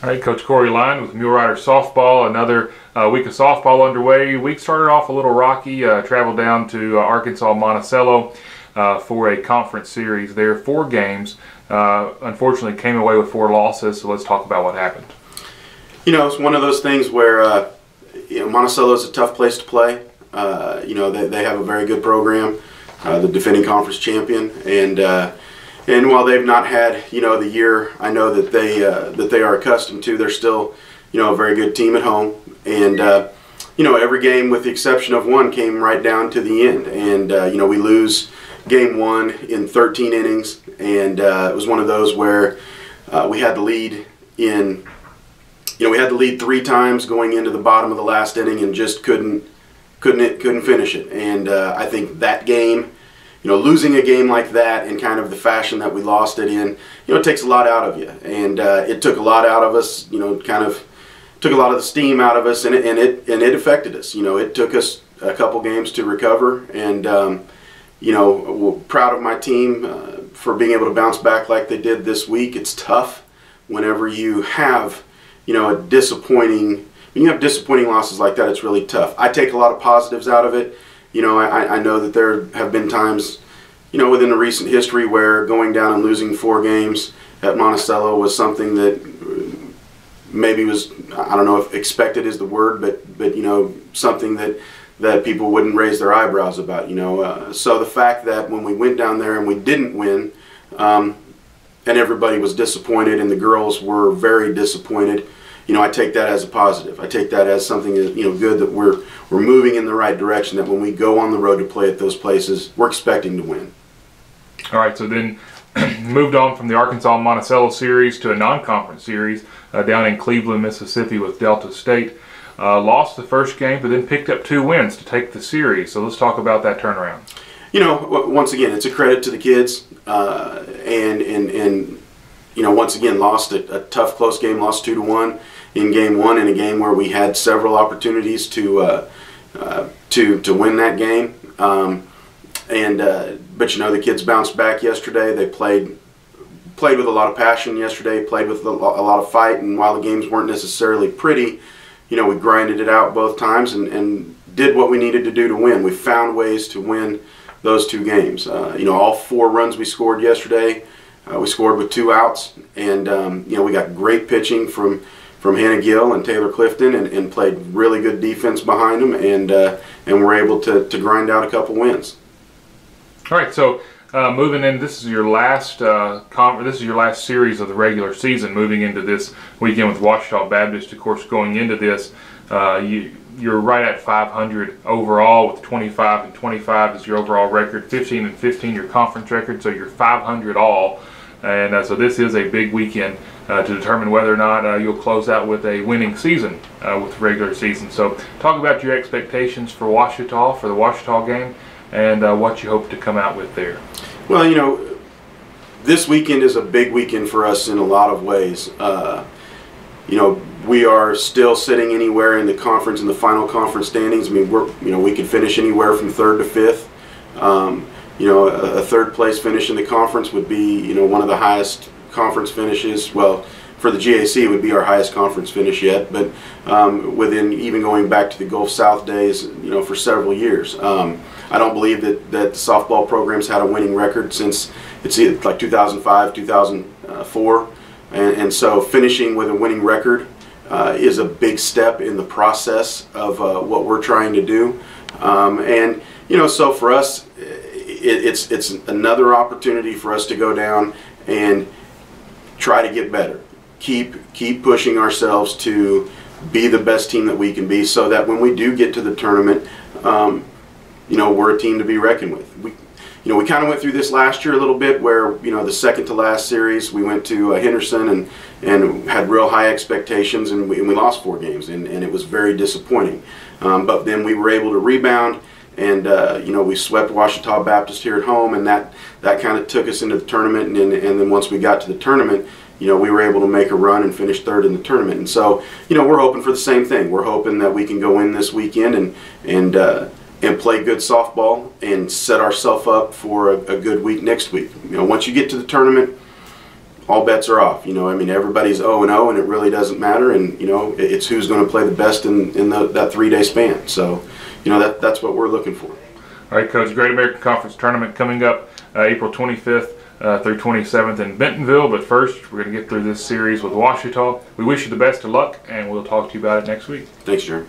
All right, Coach Corey Line with Mule Rider Softball. Another week of softball underway. Week started off a little rocky. Traveled down to Arkansas Monticello for a conference series there. 4 games. Unfortunately, came away with 4 losses. So let's talk about what happened. You know, it's one of those things where Monticello is a tough place to play. They have a very good program, the defending conference champion, and while they've not had, the year I know that they are accustomed to, they're still, a very good team at home. And, every game with the exception of one came right down to the end. And, we lose game 1 in 13 innings. And it was one of those where we had the lead we had the lead 3 times going into the bottom of the last inning and just couldn't finish it. And I think that game, losing a game like that in kind of the fashion that we lost it in, it takes a lot out of you. And it took a lot out of us, kind of took a lot of the steam out of us, and it affected us. It took us a couple games to recover, and we're proud of my team for being able to bounce back like they did this week. It's tough whenever you have, when you have disappointing losses like that. It's really tough. I take a lot of positives out of it. I know that there have been times, within the recent history where going down and losing 4 games at Monticello was something that maybe was, I don't know if expected is the word, but something that people wouldn't raise their eyebrows about, So the fact that when we went down there and we didn't win, and everybody was disappointed and the girls were very disappointed, I take that as a positive. I take that as something that, good, that we're moving in the right direction, that when we go on the road to play at those places, we're expecting to win. All right, so then moved on from the Arkansas Monticello series to a non-conference series down in Cleveland, Mississippi with Delta State. Lost the first game, but then picked up 2 wins to take the series. So let's talk about that turnaround. Once again, it's a credit to the kids, once again, lost a tough, close game, lost 2-1 in game 1, in a game where we had several opportunities to win that game. But the kids bounced back yesterday. They played with a lot of passion yesterday, played with a lot of fight, and while the games weren't necessarily pretty, we grinded it out both times and did what we needed to do to win. We found ways to win those 2 games. All 4 runs we scored yesterday, we scored with 2 outs, and we got great pitching from Hannah Gill and Taylor Clifton, and played really good defense behind them, and we're able to grind out a couple wins. All right, so moving in, this is your last series of the regular season. Moving into this weekend with Ouachita Baptist, of course, going into this, you're right at 500 overall with 25-25 is your overall record, 15-15 your conference record, so you're 500 all. And so this is a big weekend to determine whether or not you'll close out with a winning season with the regular season. So talk about your expectations for Ouachita, for the Ouachita game, and what you hope to come out with there. Well, this weekend is a big weekend for us in a lot of ways. We are still sitting anywhere in the conference, in the final conference standings. I mean, we could finish anywhere from 3rd to 5th. A 3rd place finish in the conference would be, one of the highest conference finishes. Well, for the GAC, it would be our highest conference finish yet. But within even going back to the Gulf South days, for several years. I don't believe that the softball program's had a winning record since it's like 2005, 2004. And so finishing with a winning record is a big step in the process of what we're trying to do. So for us, it's another opportunity for us to go down and try to get better. Keep pushing ourselves to be the best team that we can be, so that when we do get to the tournament, we're a team to be reckoned with. We kind of went through this last year a little bit, where the second to last series we went to Henderson and had real high expectations, and we lost 4 games, and it was very disappointing. But then we were able to rebound, and we swept Ouachita Baptist here at home, and that kind of took us into the tournament. And then once we got to the tournament, we were able to make a run and finish 3rd in the tournament. And so we're hoping for the same thing. We're hoping that we can go in this weekend and play good softball and set ourselves up for a good week next week. Once you get to the tournament, all bets are off. You know, I mean, everybody's 0-0, and it really doesn't matter. And you know, it's who's going to play the best in that 3-day span. So, you know, that's what we're looking for. All right, Coach. Great American Conference Tournament coming up April 25th through 27th in Bentonville. But first, we're going to get through this series with Ouachita. We wish you the best of luck, and we'll talk to you about it next week. Thanks, Jeremy.